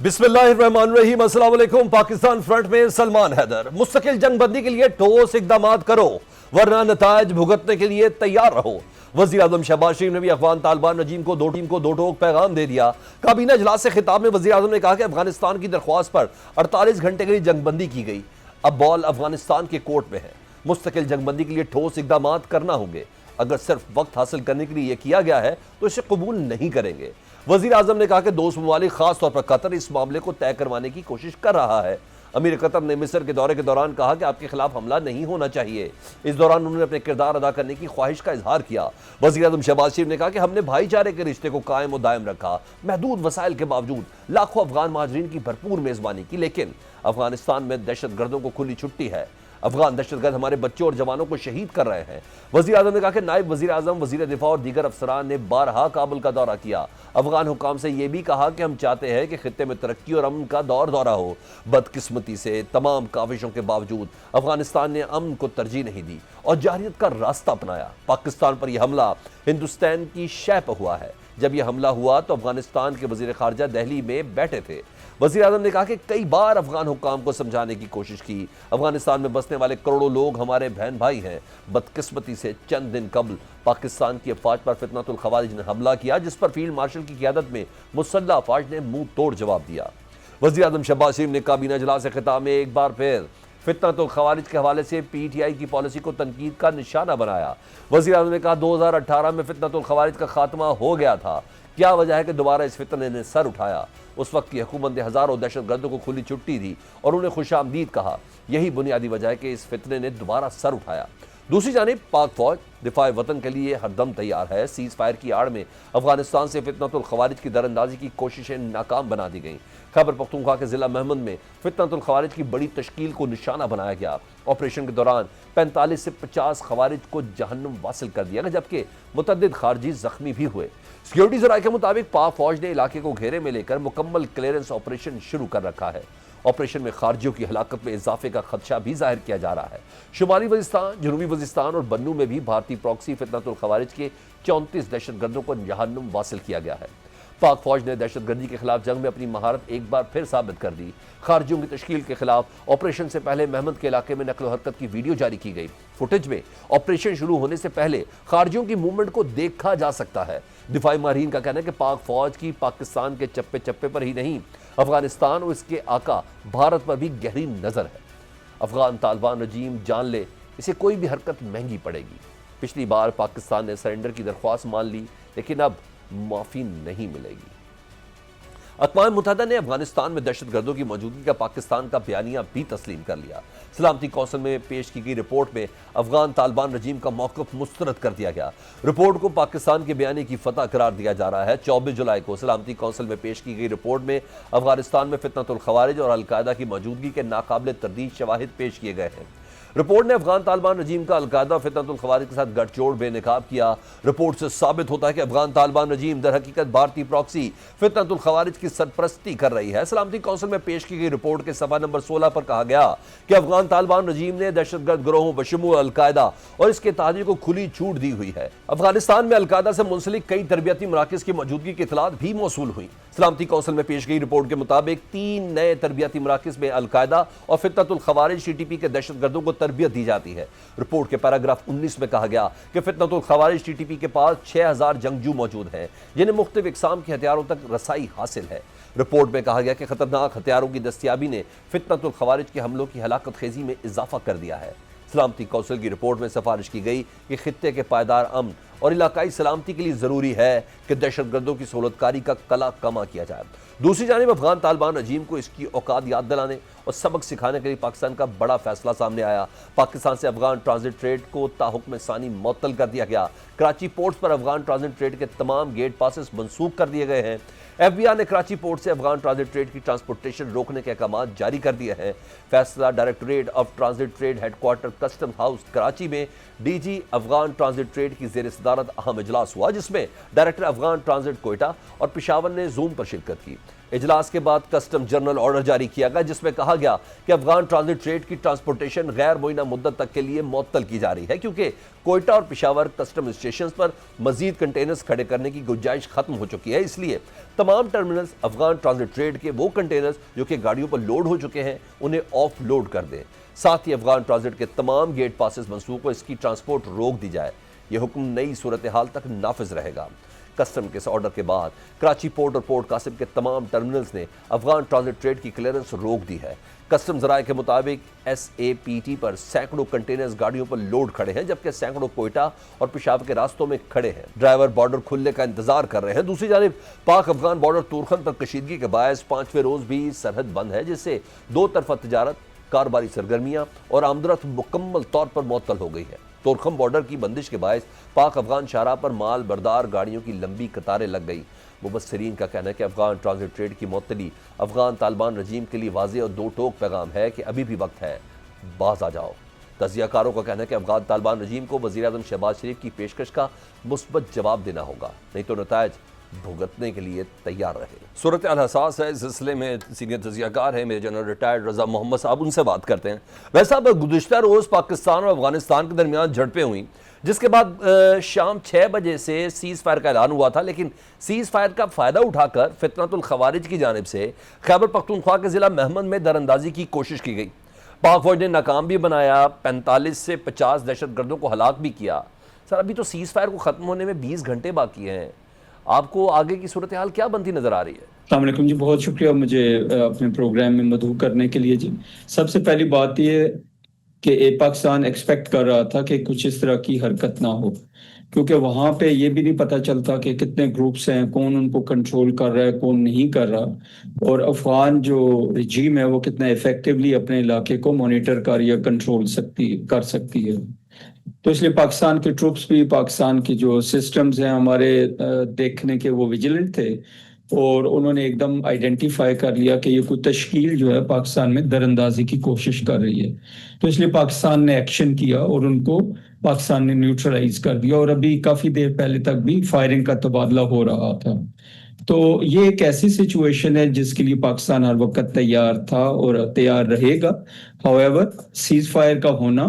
بسم اللہ الرحمن الرحیم۔ السلام علیکم۔ پاکستان فرنٹ میں سلمان حیدر، مستقل جنگ بندی کے لیے ٹھوس اقدامات کرو ورنہ نتائج بھگتنے کے لیے تیار رہو۔ وزیر اعظم شہباز شریف نے بھی افغان طالبان رجیم کو دو ٹوک پیغام دے دیا۔ کابینہ اجلاس سے خطاب میں وزیر اعظم نے کہا کہ افغانستان کی درخواست پر 48 گھنٹے کے لیے جنگ بندی کی گئی، اب بال افغانستان کے کورٹ میں ہے۔ مستقل جنگ بندی کے لیے ٹھوس اقدامات کرنا ہوں گے، اگر صرف وقت حاصل کرنے کے لیے یہ کیا گیا ہے تو اسے قبول نہیں کریں گے۔ وزیر اعظم نے کہا کہ دوست ممالک خاص طور پر قطر اس معاملے کو طے کروانے کی کوشش کر رہا ہے۔ امیر قطر نے مصر کے دورے کے دوران کہا کہ آپ کے خلاف حملہ نہیں ہونا چاہیے۔ اس دوران انہوں نے اپنے کردار ادا کرنے کی خواہش کا اظہار کیا۔ وزیر اعظم شہباز شریف نے کہا کہ ہم نے بھائی چارے کے رشتے کو قائم و دائم رکھا، محدود وسائل کے باوجود لاکھوں افغان مہاجرین کی بھرپور میزبانی کی، لیکن افغانستان میں دہشت گردوں کو کھلی چھٹی ہے۔ افغان دہشت گرد ہمارے بچوں اور جوانوں کو شہید کر رہے ہیں۔ وزیر اعظم نے کہا کہ نائب وزیر اعظم، وزیر دفاع اور دیگر افسران نے بارہا کابل کا دورہ کیا۔ افغان حکام سے یہ بھی کہا کہ ہم چاہتے ہیں کہ خطے میں ترقی اور امن کا دورہ ہو۔ بدقسمتی سے تمام کاوشوں کے باوجود افغانستان نے امن کو ترجیح نہیں دی اور جارحیت کا راستہ اپنایا۔ پاکستان پر یہ حملہ ہندوستان کی شہ پر ہوا ہے۔ جب یہ حملہ ہوا تو افغانستان کے وزیر خارجہ دہلی میں بیٹھے تھے۔ وزیر اعظم نے کہا کہ کئی بار افغان حکام کو سمجھانے کی کوشش کی، افغانستان میں بسنے والے کروڑوں لوگ ہمارے بہن بھائی ہیں۔ بدقسمتی سے چند دن قبل پاکستان کی افواج پر فتنۃ الخوارج نے حملہ کیا، جس پر فیلڈ مارشل کی قیادت میں مسلح افواج نے منہ توڑ جواب دیا۔ وزیر اعظم شہباز شریف نے کابینہ اجلاس سے خطاب میں ایک بار پھر فتنۃ الخوارج کے حوالے سے پی ٹی آئی کی پالیسی کو تنقید کا نشانہ بنایا۔ وزیر اعظم نے کہا 2018 میں فتنۃ الخوارج کا خاتمہ ہو گیا تھا، کیا وجہ ہے کہ دوبارہ اس فتنے نے سر اٹھایا؟ اس وقت کی حکومت نے ہزاروں دہشت گردوں کو کھلی چھٹی دی اور انہیں خوش آمدید کہا، یہی بنیادی وجہ ہے کہ اس فتنے نے دوبارہ سر اٹھایا۔ دوسری جانب پاک فوج دفاع وطن کے لیے ہر دم تیار ہے۔ سیز فائر کی آڑ میں افغانستان سے فتنۃ الخوارج کی دراندازی کی کوششیں ناکام بنا دی گئیں۔ خیبر پختونخوا کے ضلع مہمند میں فتنۃ الخوارج کی بڑی تشکیل کو نشانہ بنایا گیا۔ آپریشن کے دوران 45 سے 50 خوارج کو جہنم واصل کر دیا گیا، جبکہ متعدد خارجی زخمی بھی ہوئے۔ سیکیورٹی ذرائع کے مطابق پاک فوج نے علاقے کو گھیرے میں لے کر مکمل کلیئرنس آپریشن شروع کر رکھا ہے۔ آپریشن میں خارجیوں کی ہلاکت میں اضافے کا خدشہ بھی ظاہر کیا جا رہا ہے۔ شمالی وزیرستان، جنوبی وزیرستان اور بنو میں بھی بھارتی پراکسی فتنۃ الخوارج کے 34 دہشت گردوں کو جہنم واصل کیا گیا ہے۔ پاک فوج نے دہشت گردی کے خلاف جنگ میں اپنی مہارت ایک بار پھر ثابت کر دی۔ خارجیوں کی تشکیل کے خلاف آپریشن سے پہلے مہمند کے علاقے میں نقل و حرکت کی ویڈیو جاری کی گئی۔ فوٹیج میں آپریشن شروع ہونے سے پہلے خارجیوں کی موومنٹ کو دیکھا جا سکتا ہے۔ دفاعی ماہرین کا کہنا ہے کہ پاک فوج کی پاکستان کے چپے چپے پر ہی نہیں، افغانستان اور اس کے آقا بھارت پر بھی گہری نظر ہے۔ افغان طالبان رجیم جان لے، اسے کوئی بھی حرکت مہنگی پڑے گی۔ پچھلی بار پاکستان نے سرنڈر کی درخواست مان لی، لیکن اب معافی نہیں ملے گی۔ اقوام متحدہ نے افغانستان میں دہشت گردوں کی موجودگی کا پاکستان کا بیانیہ بھی تسلیم کر لیا۔ سلامتی کونسل میں پیش کی گئی رپورٹ میں افغان طالبان رجیم کا موقف مسترد کر دیا گیا۔ رپورٹ کو پاکستان کے بیانیے کی فتح قرار دیا جا رہا ہے۔ 24 جولائی کو سلامتی کونسل میں پیش کی گئی رپورٹ میں افغانستان میں فتنۃ الخوارج اور القاعدہ کی موجودگی کے ناقابل تردید شواہد پیش کیے گئے ہیں۔ رپورٹ نے افغان طالبان رجیم کا القاعدہ فتنۃ الخوارج کے ساتھ گٹھ جوڑ بے نقاب کیا۔ رپورٹ سے ثابت ہوتا ہے کہ افغان طالبان رجیم در حقیقت بھارتی پراکسی فتنۃ الخوارج کی سرپرستی کر رہی ہے۔ سلامتی کونسل میں پیش کی گئی رپورٹ کے صفحہ نمبر 16 پر کہا گیا کہ افغان طالبان رجیم نے دہشت گرد گروہوں بشمول القاعدہ اور اس کے اتحادیوں کو کھلی چھوٹ دی ہوئی ہے۔ افغانستان میں القاعدہ سے منسلک کئی تربیتی مراکز کی موجودگی کی اطلاعات بھی موصول ہوئی۔ سلامتی کونسل میں پیش گئی رپورٹ کے مطابق 3 نئے تربیتی مراکز میں القاعدہ اور فتنۃ الخوارج ٹی ٹی پی کے دہشت گردوں کو تربیت دی جاتی ہے۔ رپورٹ کے پیراگراف 19 میں کہا گیا کہ فتنۃ الخوارج ٹی ٹی پی کے پاس 6000 جنگجو موجود ہیں، جنہیں مختلف اقسام کے ہتھیاروں تک رسائی حاصل ہے۔ رپورٹ میں کہا گیا کہ خطرناک ہتھیاروں کی دستیابی نے فتنۃ الخوارج کے حملوں کی ہلاکت خیزی میں اضافہ کر دیا ہے۔ سلامتی کونسل کی رپورٹ میں سفارش کی گئی کہ خطے کے پائیدار امن اور علاقائی سلامتی کے لیے ضروری ہے کہ دہشت گردوں کی سہولت کاری کا کلا کما کیا جائے۔ دوسری جانب افغان طالبان رجیم کو اس کی اوقات یاد دلانے اور سبق سکھانے کے لیے پاکستان کا بڑا فیصلہ سامنے آیا۔ پاکستان سے افغان ٹرانزٹ ٹریڈ کو تاحکم ثانی معطل کر دیا گیا۔ کراچی پورٹس پر افغان ٹرانزٹ ٹریڈ کے تمام گیٹ پاسز منسوخ کر دیے گئے ہیں۔ ایف بی آر نے کراچی پورٹ سے افغان ٹرانزٹ ٹریڈ کی ٹرانسپورٹیشن روکنے کے احکامات جاری کر دیے ہیں۔ فیصلہ directorate of transit trade headquarter custom house Karachi میں D G Afghan transit trade کی زیر صدارت اہم اجلاس ہوا، جس میں ڈائریکٹر افغان ٹرانزٹ کوئٹہ اور پشاور نے زوم پر شرکت کی۔ اجلاس کے بعد کسٹم جنرل آرڈر جاری کیا گیا جس میں کہا گیا کہ افغان ٹرانزٹ ٹریڈ کی ٹرانسپورٹیشن غیر معینہ مدت تک کے لیے معطل کی جا رہی ہے کیونکہ کوئٹہ اور پشاور کسٹم اسٹیشنز پر مزید کنٹینرز کھڑے کرنے کی گنجائش ختم ہو چکی ہے، اس لیے تمام ٹرمینلز افغان ٹرانزٹ ٹریڈ کے وہ کنٹینرز جو کہ گاڑیوں پر لوڈ ہو چکے ہیں انہیں آف لوڈ کر دیں۔ ساتھ ہی افغان ٹرانزٹ کے تمام گیٹ پاسز منسوخ ہو اس کی ٹرانسپورٹ روک دی جائے۔ یہ حکم نئی صورتحال تک نافذ رہے گا۔ کسٹم کے اس آرڈر کے بعد کراچی پورٹ اور پورٹ قاسم کے تمام ٹرمینلز نے افغان ٹرانزٹ ٹریڈ کی کلیئرنس روک دی ہے۔ کسٹم ذرائع کے مطابق ایس اے پی ٹی پر سینکڑوں کنٹینرز گاڑیوں پر لوڈ کھڑے ہیں جبکہ سینکڑوں کوئٹہ اور پشاور کے راستوں میں کھڑے ہیں۔ ڈرائیور بارڈر کھلنے کا انتظار کر رہے ہیں۔ دوسری جانب پاک افغان بارڈر تورخم پر کشیدگی کے باعث 5ویں روز بھی سرحد بند ہے جس سے دو طرفہ تجارت، کاروباری سرگرمیاں اور آمد و رفت مکمل طور پر معطل ہو گئی ہے۔ تورخم بارڈر کی بندش کے باعث پاک افغان شاہراہ پر مال بردار گاڑیوں کی لمبی قطاریں لگ گئی۔ مبصرین کا کہنا ہے کہ افغان ٹرانزٹ ٹریڈ کی معطلی افغان طالبان رجیم کے لیے واضح اور دو ٹوک پیغام ہے کہ ابھی بھی وقت ہے، باز آ جاؤ۔ تجزیہ کاروں کا کہنا ہے کہ افغان طالبان رجیم کو وزیر اعظم شہباز شریف کی پیشکش کا مثبت جواب دینا ہوگا، نہیں تو نتائج بھگتنے کے لیے تیار رہے۔ صورتحال حساس ہے، اس سلسلے میں سینئر تجزیہ کار ہیں میرے جنرل ریٹائرڈ رضا محمد صاحب، ان سے بات کرتے ہیں۔ ویسے صاحب گزشتہ روز پاکستان اور افغانستان کے درمیان جھڑپیں ہوئیں جس کے بعد شام 6 بجے سے سیز فائر کا اعلان ہوا تھا، لیکن سیز فائر کا فائدہ اٹھا کر فتنۃ الخوارج کی جانب سے خیبر پختونخوا کے ضلع مہمند میں در اندازی کی کوشش کی گئی۔ پاک فوج نے ناکام بھی بنایا، 45 سے 50 دہشت گردوں کو ہلاک بھی کیا۔ سر ابھی تو سیز فائر کو ختم ہونے میں 20 گھنٹے باقی ہیں، آپ کو آگے کی صورتحال کیا بنتی نظر آ رہی ہے؟ السلام علیکم جی، بہت شکریہ مجھے اپنے پروگرام میں مدعو کرنے کے لیے۔ جی سب سے پہلی بات یہ کہ پاکستان ایکسپیکٹ کر رہا تھا کہ کچھ اس طرح کی حرکت نہ ہو، کیونکہ وہاں پہ یہ بھی نہیں پتہ چلتا کہ کتنے گروپس ہیں، کون ان کو کنٹرول کر رہا ہے، کون نہیں کر رہا، اور افغان جو رجیم ہے وہ کتنا ایفیکٹولی اپنے علاقے کو مانیٹر کر یا کنٹرول کر سکتی ہے۔ تو اس لیے پاکستان کے ٹروپس بھی، پاکستان کی جو سسٹمز ہیں ہمارے دیکھنے کے، وہ ویجیلنٹ تھے اور انہوں نے ایک دم آئیڈینٹیفائی کر لیا کہ یہ کوئی تشکیل جو ہے پاکستان میں در اندازی کی کوشش کر رہی ہے۔ تو اس لیے پاکستان نے ایکشن کیا اور ان کو پاکستان نے نیوٹرلائز کر دیا، اور ابھی کافی دیر پہلے تک بھی فائرنگ کا تبادلہ ہو رہا تھا۔ تو یہ ایک ایسی سچویشن ہے جس کے لیے پاکستان ہر وقت تیار تھا اور تیار رہے گا۔ ہویور سیز فائر کا ہونا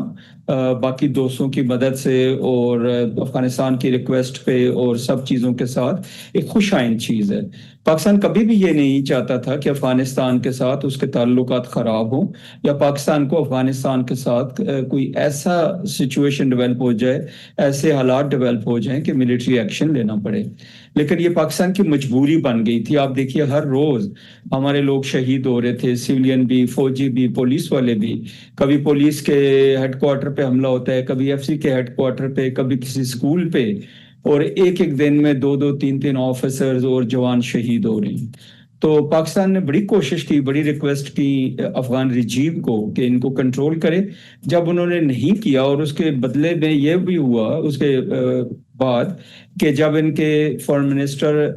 باقی دوستوں کی مدد سے اور افغانستان کی ریکویسٹ پہ اور سب چیزوں کے ساتھ ایک خوش آئند چیز ہے۔ پاکستان کبھی بھی یہ نہیں چاہتا تھا کہ افغانستان کے ساتھ اس کے تعلقات خراب ہوں یا پاکستان کو افغانستان کے ساتھ کوئی ایسا سچویشن ڈیولپ ہو جائے، ایسے حالات ڈیولپ ہو جائیں کہ ملٹری ایکشن لینا پڑے۔ لیکن یہ پاکستان کی مجبوری بن گئی تھی۔ آپ دیکھیے ہر روز ہمارے لوگ شہید ہو رہے تھے، سویلین بھی، فوجی بھی، پولیس والے بھی۔ کبھی پولیس کے ہیڈ کوارٹر پہ حملہ ہوتا ہے، کبھی ایف سی کے ہیڈ کوارٹر پہ، کبھی کسی سکول پہ، اور ایک دن میں 2 3 آفیسرز اور جوان شہید ہو رہے ہیں۔ تو پاکستان نے بڑی کوشش کی، بڑی ریکویسٹ کی افغان رجیم کو کہ ان کو کنٹرول کرے۔ جب انہوں نے نہیں کیا، اور اس کے بدلے میں یہ بھی ہوا اس کے بعد کہ جب ان کے فارن منسٹر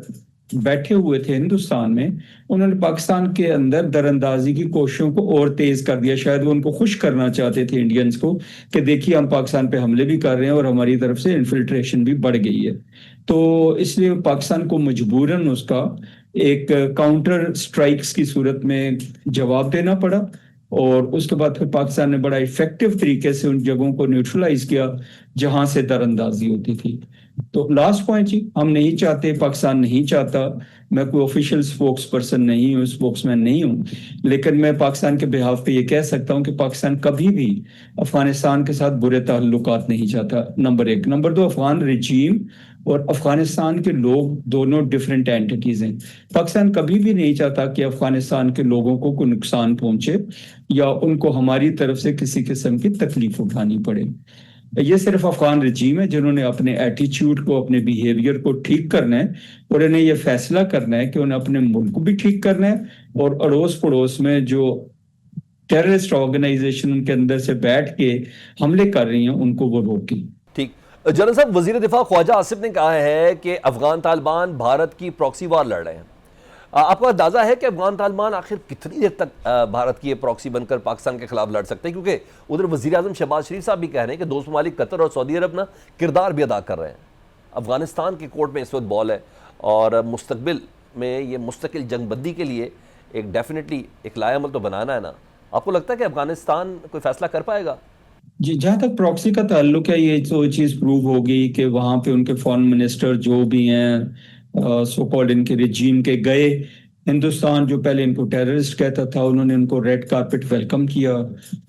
بیٹھے ہوئے تھے ہندوستان میں، انہوں نے پاکستان کے اندر در اندازی کی کوششوں کو اور تیز کر دیا۔ شاید وہ ان کو خوش کرنا چاہتے تھے انڈینز کو کہ دیکھیے ہم پاکستان پہ حملے بھی کر رہے ہیں اور ہماری طرف سے انفلٹریشن بھی بڑھ گئی ہے۔ تو اس لیے پاکستان کو مجبوراً اس کا ایک کاؤنٹر سٹرائکس کی صورت میں جواب دینا پڑا، اور اس کے بعد پھر پاکستان نے بڑا ایفیکٹو طریقے سے ان جگہوں کو نیوٹرلائز کیا جہاں سے در اندازی ہوتی تھی۔ تو لاسٹ پوائنٹ جی، ہم نہیں چاہتے، پاکستان نہیں چاہتا، میں کوئی آفیشیل سپوکس پرسن نہیں ہوں، سپوکس مین نہیں ہوں، لیکن میں پاکستان کے بہاف پہ یہ کہہ سکتا ہوں کہ پاکستان کبھی بھی افغانستان کے ساتھ برے تعلقات نہیں چاہتا، نمبر 1۔ نمبر 2، افغان رجیم اور افغانستان کے لوگ دونوں ڈیفرنٹ اینٹیز ہیں۔ پاکستان کبھی بھی نہیں چاہتا کہ افغانستان کے لوگوں کو کوئی نقصان پہنچے یا ان کو ہماری طرف سے کسی قسم کی تکلیف اٹھانی پڑے۔ یہ صرف افغان رجیم ہے جنہوں نے اپنے ایٹیچیوڈ کو، اپنے بیہیویئر کو ٹھیک کرنا ہے، اور انہیں یہ فیصلہ کرنا ہے کہ انہیں اپنے ملک کو بھی ٹھیک کرنا ہے، اور اڑوس پڑوس میں جو ٹیررسٹ آرگنائزیشن ان کے اندر سے بیٹھ کے حملے کر رہی ہیں ان کو وہ روکیں۔ ٹھیک جنرل صاحب، وزیر دفاع خواجہ آصف نے کہا ہے کہ افغان طالبان بھارت کی پراکسی وار لڑ رہے ہیں۔ آپ کو اندازہ ہے کہ افغان طالبان آخر کتنی دیر تک بھارت کی یہ پراکسی بن کر پاکستان کے خلاف لڑ سکتے ہیں؟ کیونکہ ادھر وزیر اعظم شہباز شریف صاحب بھی کہہ رہے ہیں کہ دوست ممالک قطر اور سعودی عرب کردار بھی ادا کر رہے ہیں۔ افغانستان کے کورٹ میں اس وقت بال ہے اور مستقبل میں یہ مستقل جنگ بندی کے لیے ایک ڈیفینیٹلی ایک لائحہ عمل تو بنانا ہے نا. آپ کو لگتا ہے کہ افغانستان کوئی فیصلہ کر پائے گا؟ جی جہاں تک پراکسی کا تعلق ہے یہ تو چیز پروو ہوگی کہ وہاں پہ ان کے فارن منسٹر جو بھی ہیں سو کالڈ ان کے رجیم کے گئے. ہندوستان جو پہلے ان کو ٹیررسٹ کہتا تھا انہوں نے ان کو ریڈ کارپٹ ویلکم کیا.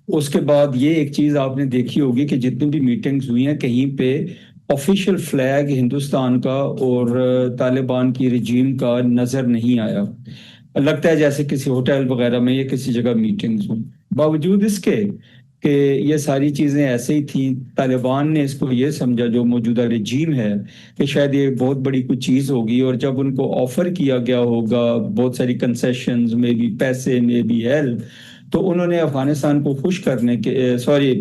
اس کے بعد یہ ایک چیز آپ نے دیکھی ہوگی کہ جتنی بھی میٹنگز ہوئی ہیں کہیں پہ آفیشیل فلیگ ہندوستان کا اور طالبان کی رجیم کا نظر نہیں آیا. لگتا ہے جیسے کسی ہوٹل وغیرہ میں یا کسی جگہ میٹنگز ہوں. باوجود اس کے کہ یہ ساری چیزیں ایسے ہی تھیں، طالبان نے اس کو یہ سمجھا جو موجودہ رجیم ہے کہ شاید یہ بہت بڑی کوئی چیز ہوگی، اور جب ان کو آفر کیا گیا ہوگا بہت ساری کنسیشنز میں بھی، پیسے میں بھی، ہیلپ، تو انہوں نے افغانستان کو خوش کرنے کے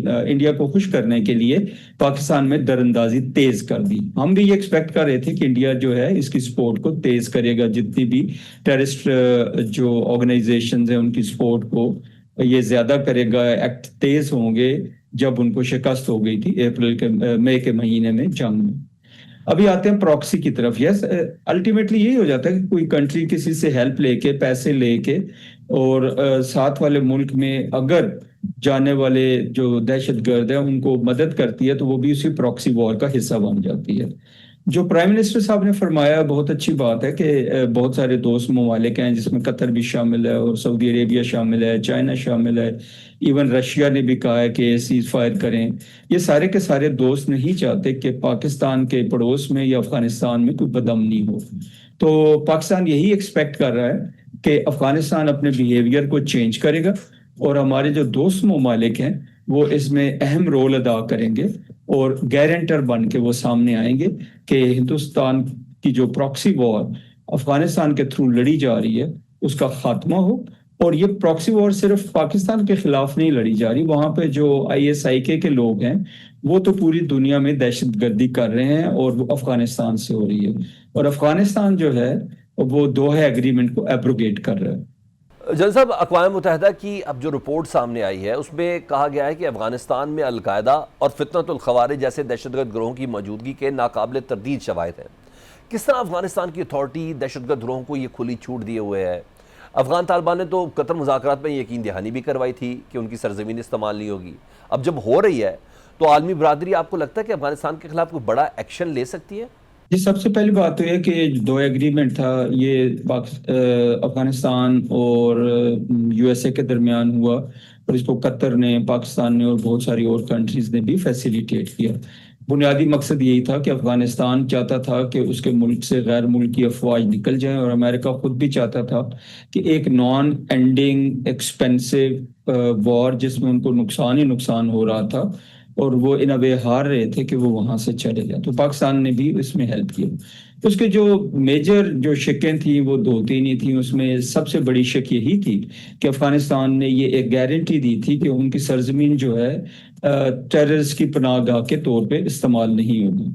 انڈیا کو خوش کرنے کے لیے پاکستان میں دراندازی تیز کر دی. ہم بھی یہ ایکسپیکٹ کر رہے تھے کہ انڈیا جو ہے اس کی سپورٹ کو تیز کرے گا، جتنی بھی ٹیررسٹ جو آرگنائزیشنز ہیں ان کی سپورٹ کو یہ زیادہ کرے گا. ایکٹ تیز ہوں گے جب ان کو شکست ہو گئی تھی مئی کے مہینے میں جنگ میں. ابھی آتے ہیں پراکسی کی طرف. یس الٹیمیٹلی یہی ہو جاتا ہے کہ کوئی کنٹری کسی سے ہیلپ لے کے، پیسے لے کے، اور ساتھ والے ملک میں اگر جانے والے جو دہشت گرد ہیں ان کو مدد کرتی ہے تو وہ بھی اسی پراکسی وار کا حصہ بن جاتی ہے. جو پرائم منسٹر صاحب نے فرمایا بہت اچھی بات ہے کہ بہت سارے دوست ممالک ہیں جس میں قطر بھی شامل ہے اور سعودی عربیہ شامل ہے، چائنا شامل ہے، ایون رشیا نے بھی کہا ہے کہ سیز فائر کریں. یہ سارے کے سارے دوست نہیں چاہتے کہ پاکستان کے پڑوس میں یا افغانستان میں کوئی بدامنی ہو. تو پاکستان یہی ایکسپیکٹ کر رہا ہے کہ افغانستان اپنے بیہیویئر کو چینج کرے گا، اور ہمارے جو دوست ممالک ہیں وہ اس میں اہم رول ادا کریں گے اور گارنٹر بن کے وہ سامنے آئیں گے کہ ہندوستان کی جو پراکسی وار افغانستان کے تھرو لڑی جا رہی ہے اس کا خاتمہ ہو. اور یہ پراکسی وار صرف پاکستان کے خلاف نہیں لڑی جا رہی، وہاں پہ جو ISIK کے لوگ ہیں وہ تو پوری دنیا میں دہشت گردی کر رہے ہیں اور وہ افغانستان سے ہو رہی ہے، اور افغانستان جو ہے وہ دوحہ ایگریمنٹ کو ایبروگیٹ کر رہا ہے. جنرل صاحب، اقوام متحدہ کی اب جو رپورٹ سامنے آئی ہے اس میں کہا گیا ہے کہ افغانستان میں القاعدہ اور فتنۃ الخوارج جیسے دہشت گرد گروہوں کی موجودگی کے ناقابل تردید شواہد ہیں. کس طرح افغانستان کی اتھارٹی دہشت گرد گروہوں کو یہ کھلی چھوٹ دیے ہوئے ہے؟ افغان طالبان نے تو قطر مذاکرات میں یقین دہانی بھی کروائی تھی کہ ان کی سرزمین استعمال نہیں ہوگی. اب جب ہو رہی ہے تو عالمی برادری آپ کو لگتا ہے کہ افغانستان کے خلاف کوئی بڑا ایکشن لے سکتی ہے؟ یہ سب سے پہلی بات تو یہ کہ دو ایگریمنٹ تھا یہ افغانستان اور USA کے درمیان ہوا، اور اس کو قطر نے، پاکستان نے اور بہت ساری اور کنٹریز نے بھی فیسیلیٹیٹ کیا. بنیادی مقصد یہی تھا کہ افغانستان چاہتا تھا کہ اس کے ملک سے غیر ملکی افواج نکل جائیں، اور امریکہ خود بھی چاہتا تھا کہ ایک نان اینڈنگ ایکسپینسو وار جس میں ان کو نقصان ہی نقصان ہو رہا تھا اور وہ ان وے ہار رہے تھے کہ وہ وہاں سے چلے جائیں، تو پاکستان نے بھی اس میں ہیلپ کی. اس کے جو میجر جو شکیں تھیں وہ 2-3 ہی تھیں. اس میں سب سے بڑی شک یہی تھی کہ افغانستان نے یہ ایک گارنٹی دی تھی کہ ان کی سرزمین جو ہے ٹیررسٹ کی پناہ گاہ کے طور پہ استعمال نہیں ہوگی.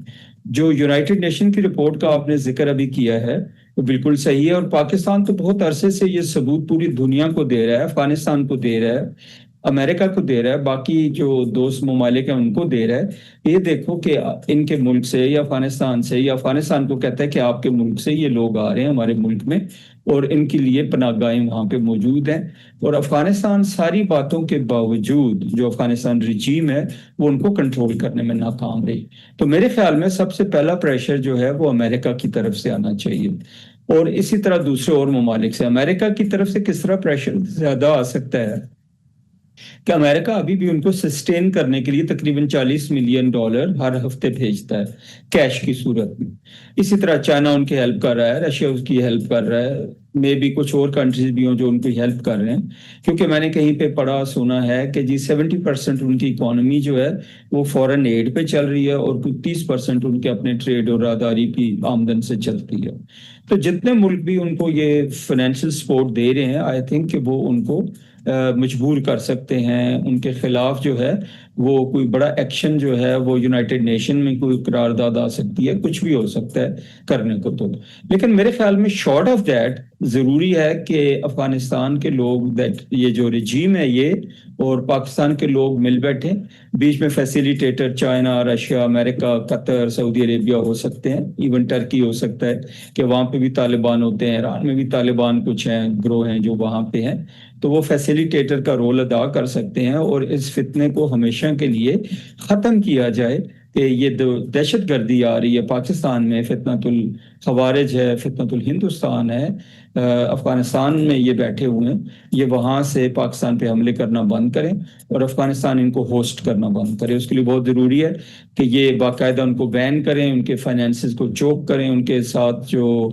جو یونائٹڈ نیشن کی رپورٹ کا آپ نے ذکر ابھی کیا ہے وہ بالکل صحیح ہے، اور پاکستان تو بہت عرصے سے یہ ثبوت پوری دنیا کو دے رہا ہے، افغانستان کو دے رہا ہے، امریکہ کو دے رہا ہے، باقی جو دوست ممالک ہیں ان کو دے رہا ہے. یہ دیکھو کہ ان کے ملک سے یا افغانستان سے، یا افغانستان کو کہتا ہے کہ آپ کے ملک سے یہ لوگ آ رہے ہیں ہمارے ملک میں اور ان کے لیے پناہ گاہیں وہاں پہ موجود ہیں. اور افغانستان ساری باتوں کے باوجود جو افغانستان رجیم ہے وہ ان کو کنٹرول کرنے میں ناکام رہی. تو میرے خیال میں سب سے پہلا پریشر جو ہے وہ امریکہ کی طرف سے آنا چاہیے، اور اسی طرح دوسرے اور ممالک سے. امریکہ کی طرف سے کس طرح پریشر زیادہ آ سکتا ہے کہ امریکہ ابھی بھی ان کو سسٹین کرنے کے لیے تقریباً $40 ملین ہر ہفتے بھیجتا ہے کیش کی صورت میں. اسی طرح چائنا ان کی ہیلپ کر رہا ہے، رشیا اس کی ہیلپ کر رہا ہے، میں بھی کچھ اور کنٹریز بھی ہوں جو ان کی ہیلپ کر رہے ہیں. کیونکہ میں نے کہیں پہ پڑھا سنا ہے کہ 70% ان کی اکانومی جو ہے وہ فورن ایڈ پہ چل رہی ہے، اور 30% ان کے اپنے ٹریڈ اور راداری کی آمدن سے چلتی ہے. تو جتنے ملک بھی ان کو یہ فائنینشیل سپورٹ دے رہے ہیں، آئی تھنک کہ وہ ان کو مجبور کر سکتے ہیں ان کے خلاف جو ہے وہ کوئی بڑا ایکشن جو ہے وہ یونائٹڈ نیشن میں کوئی قرارداد آ سکتی ہے, کچھ بھی ہو سکتا ہے کرنے کو. تو لیکن میرے خیال میں شارٹ آف دیٹ ضروری ہے کہ افغانستان کے لوگ, یہ جو رجیم ہے یہ اور پاکستان کے لوگ مل بیٹھے, بیچ میں فیسیلیٹیٹر چائنا, رشیا, امریکہ, قطر, سعودی عربیہ ہو سکتے ہیں, ایون ٹرکی ہو سکتا ہے کہ وہاں پہ بھی طالبان ہوتے ہیں, ایران میں بھی طالبان کچھ ہیں, گروہ ہیں جو وہاں پہ ہیں, تو وہ فیسیلیٹیٹر کا رول ادا کر سکتے ہیں اور اس فتنے کو ہمیشہ کے لیے ختم کیا جائے کہ یہ دہشت گردی آ رہی ہے پاکستان میں, فتنۃ الخوارج ہے, فتنۃ الہندوستان ہے, افغانستان میں یہ بیٹھے ہوئے ہیں, یہ وہاں سے پاکستان پہ حملے کرنا بند کریں اور افغانستان ان کو ہوسٹ کرنا بند کرے. اس کے لیے بہت ضروری ہے کہ یہ باقاعدہ ان کو بین کریں, ان کے فائنینسز کو چوک کریں, ان کے ساتھ جو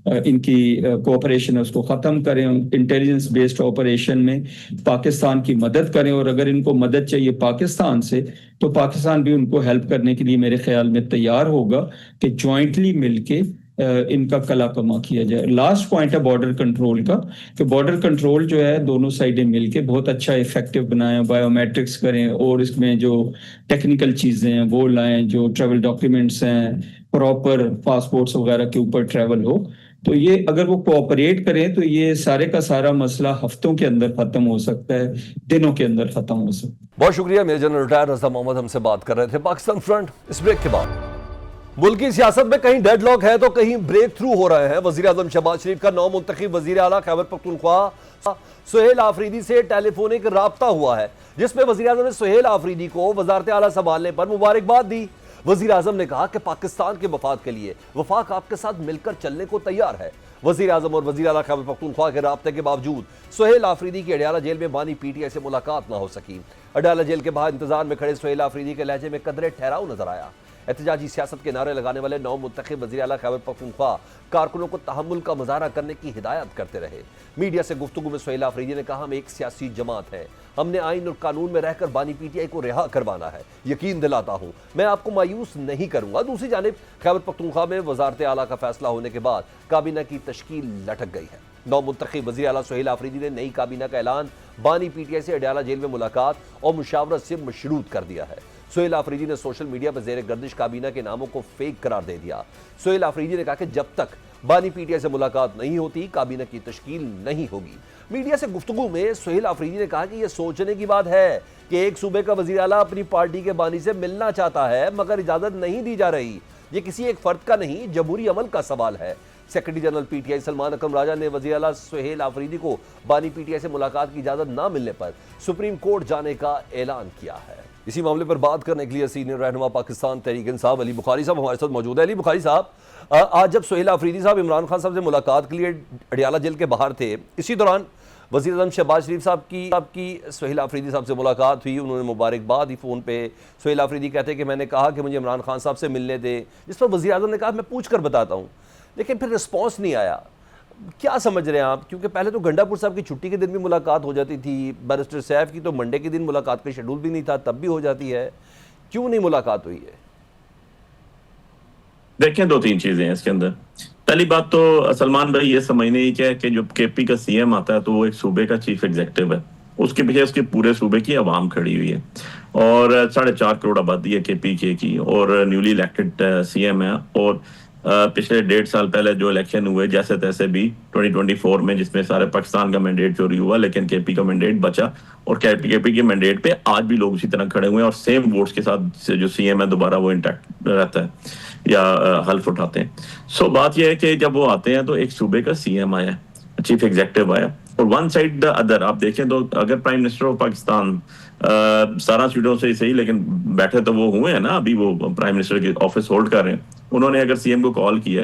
ان کی کوآپریشن ہے اس کو ختم کریں, انٹیلیجنس بیسڈ آپریشن میں پاکستان کی مدد کریں, اور اگر ان کو مدد چاہیے پاکستان سے تو پاکستان بھی ان کو ہیلپ کرنے کے لیے میرے خیال میں تیار ہوگا کہ جوائنٹلی مل کے ان کا کلا کما کیا جائے. لاسٹ پوائنٹ ہے بارڈر کنٹرول کا, کہ بارڈر کنٹرول جو ہے دونوں سائڈیں مل کے بہت اچھا افیکٹو بنائیں, بایو میٹرکس کریں, اور اس میں جو ٹیکنیکل چیزیں ہیں وہ لائیں, جو ٹریول ڈاکیومنٹس ہیں پراپر پاسپورٹس وغیرہ کے اوپر ٹریول ہو. تو یہ اگر وہ کوآپریٹ کریں تو یہ سارے کا سارا مسئلہ ہفتوں کے اندر ختم ہو سکتا ہے, دنوں کے اندر ختم ہو سکتا ہے. بہت شکریہ میجر جنرل ریٹائر رضا محمد ہم سے بات کر رہے تھے. پاکستان فرنٹ اس بریک کے بعد ملک کی سیاست میں کہیں ڈیڈ لاک ہے تو کہیں بریک تھرو ہو رہے ہیں. وزیر اعظم شہباز شریف کا نو منتخب وزیر اعلیٰ خیبر پختونخوا سہیل آفریدی سے ٹیلی فونک رابطہ ہوا ہے, جس میں وزیر اعظم نے سہیل آفریدی کو وزارت اعلیٰ سنبھالنے پر مبارکباد دی. وزیر اعظم نے کہا کہ پاکستان کے مفاد کے لیے وفاق آپ کے ساتھ مل کر چلنے کو تیار ہے. وزیر اعظم اور وزیر اعلیٰ خیبر پختونخوا کے رابطے کے باوجود سہیل آفریدی کی اڈیالہ جیل میں بانی پی ٹی آئی سے ملاقات نہ ہو سکی. اڈیالہ جیل کے باہر انتظار میں کھڑے سہیل آفریدی کے لہجے میں قدرے ٹھہراؤ نظر آیا. احتجاجی سیاست کے نعرے لگانے والے نو منتخب وزیر اعلیٰ خیبر پختونخوا کارکنوں کو تحمل کا مظاہرہ کرنے کی ہدایت کرتے رہے. میڈیا سے گفتگو میں سہیل آفریدی نے کہا, ہم ایک سیاسی جماعت ہیں, ہم نے آئین اور قانون میں رہ کر بانی پی ٹی آئی کو رہا کروانا ہے. یقین دلاتا ہوں میں آپ کو مایوس نہیں کروں گا. دوسری جانب خیبر پختونخوا میں وزارت اعلیٰ کا فیصلہ ہونے کے بعد کابینہ کی تشکیل لٹک گئی ہے. نو منتخب وزیر اعلیٰ سہیل آفریدی نے نئی کابینہ کا اعلان بانی پی ٹی آئی سے اڈیالہ جیل میں ملاقات اور مشاورت سے مشروط کر دیا ہے. سہیل آفریدی نے سوشل میڈیا پر زیر گردش کابینہ کے ناموں کو فیک قرار دے دیا. سہیل آفریدی نے کہا کہ جب تک بانی پی ٹی آئی سے ملاقات نہیں ہوتی کابینہ کی تشکیل نہیں ہوگی. میڈیا سے گفتگو میں سہیل آفریدی نے کہا کہ یہ سوچنے کی بات ہے کہ ایک صوبے کا وزیر اعلیٰ اپنی پارٹی کے بانی سے ملنا چاہتا ہے مگر اجازت نہیں دی جا رہی. یہ کسی ایک فرد کا نہیں, جمہوری عمل کا سوال ہے. Secretary general PTI Salman Akram Raja نے وزیر اعلیٰ سہیل آفریدی کو بانی پی ٹی آئی سے ملاقات کی اجازت نہ ملنے پر سپریم کورٹ جانے کا اعلان کیا ہے. اسی معاملے پر بات کرنے کے لیے سینئر رہنما پاکستان تحریک انصاف علی بخاری صاحب ہمارے ساتھ موجود ہے. علی بخاری صاحب, آج جب سہیل آفریدی صاحب عمران خان صاحب سے ملاقات کے لیے اڈیالہ جیل کے باہر تھے, اسی دوران وزیر اعظم شہباز شریف صاحب کی سہیل آفریدی صاحب سے ملاقات ہوئی. انہوں نے مبارکباد دی فون پہ. سہیل آفریدی کہتے ہیں کہ میں نے کہا کہ مجھے عمران خان صاحب سے ملنے دیں, جس پر وزیر اعظم نے کہا میں پوچھ کر بتاتا ہوں, لیکن پھر رسپانس نہیں آیا. کیا سمجھ رہے ہیں آپ؟ کیونکہ پہلے تو گنڈا پور صاحب کی چھٹی کے دن بھی ملاقات ہو جاتی تھی, بیرسٹر سیف کی تو منڈے کے دن ملاقات کا شیڈول بھی نہیں تھا, تب بھی ہو جاتی ہے. کیوں نہیں ملاقات ہوئی ہے؟ دیکھیں, دو تین چیزیں ہیں اس کے اندر. پہلی بات تو سلمان بھائی یہ سمجھنے ہی کیا ہے کہ جب کے پی کا سی ایم آتا ہے تو وہ ایک صوبے کا چیف ایگزیکٹو ہے, اس کے پیچھے اس کے پورے صوبے کی عوام کھڑی ہوئی ہے, اور 4.5 کروڑ آبادی ہے کے پی کے کی, اور نیولی الیکٹڈ سی ایم ہے. اور پچھلے 1.5 سال پہلے جو الیکشن ہوئے جیسے تیسے بھی 2024 میں, جس میں سارے پاکستان کا مینڈیٹ چوری ہوا لیکن کے پی کا مینڈیٹ بچا, اور کے پی کے مینڈیٹ پہ آج بھی لوگ اسی طرح کھڑے ہوئے ہیں, اور سیم ووٹس کے ساتھ جو سی ایم ہے دوبارہ وہ انٹیکٹ رہتا ہے یا حلف اٹھاتے ہیں. سو بات یہ ہے کہ جب وہ آتے ہیں تو ایک صوبے کا سی ایم آیا, چیف ایگزیکٹو آیا, اور ون سائڈ دا ادر آپ دیکھیں تو اگر پرائم منسٹر آف پاکستان 17 سیٹوں سے صحیح لیکن بیٹھے تو وہ ہوئے ہیں نا, ابھی وہ پرائم منسٹر کی آفس ہولڈ کر رہے ہیں, انہوں نے اگر سی ایم کو کال کیا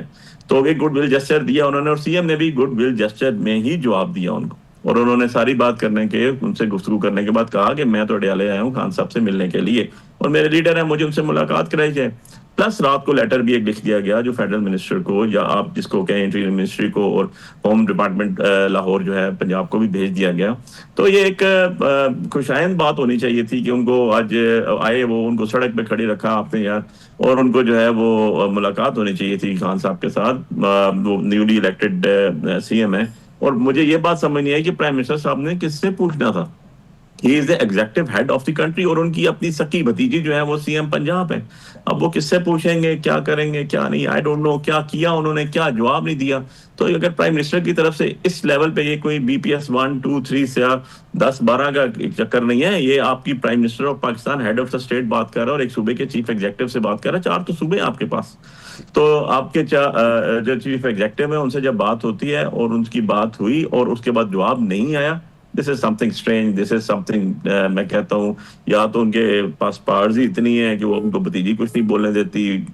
تو ایک گڈ ول جسچر دیا انہوں نے, اور سی ایم نے بھی گڈ ول جسچر میں ہی جواب دیا ان کو, اور انہوں نے ساری بات کرنے کے, ان سے گفتگو کرنے کے بعد کہا کہ میں تو اڈیالہ آیا ہوں خان صاحب سے ملنے کے لیے, اور میرے لیڈر ہیں, مجھے ان سے ملاقات کرائی جائے. پلس رات کو لیٹر بھی ایک لکھ دیا گیا جو فیڈرل منسٹر کو, یا آپ جس کو کہیں انٹیریئر منسٹری کو, اور ہوم ڈپارٹمنٹ لاہور جو ہے پنجاب کو بھی بھیج دیا گیا. تو یہ ایک خوشائند بات ہونی چاہیے تھی کہ ان کو آج آئے, وہ ان کو سڑک پہ کھڑی رکھا آپ نے یار, اور ان کو جو ہے وہ ملاقات ہونی چاہیے تھی خان صاحب کے ساتھ, وہ نیولی الیکٹڈ سی ایم ہے. اور مجھے یہ بات سمجھ نہیں آئی کہ پرائم منسٹر صاحب نے کس سے پوچھنا تھا, he is the executive head of the country, اور ان کی اپنی سکی بھتیجی جو ہے وہ سی ایم پنجاب ہے. اب وہ کس سے پوچھیں گے کیا کریں گے کیا نہیں, آئی ڈونٹ نو کیا کیا انہوں نے, کیا جواب نہیں دیا. تو اگر پرائم منسٹر کی طرف سے اس لیول پہ یہ کوئی بی پی ایس 1 2 3 سے 10 12 کا چکر نہیں ہے, یہ آپ کی prime minister of Pakistan head of the state بات کر رہا ہے اور ایک صوبے کے چیف ایگزیکٹو سے بات کر رہا ہے. 4 تو صوبے ہیں آپ کے پاس. تو آپ کے جو چیف ایگزیکٹو ہیں ان سے جب بات ہوتی ہے اور ان کی بات ہوئی اور اس کے بعد جواب نہیں آیا, دس از سم تھنگ اسٹرینج, دس از سم تھنگ, میں کہتا ہوں یا تو ان کے پاس پاورز ہی اتنی ہیں کہ وہ ان کو بھتیجی کچھ نہیں بولنے دیتی,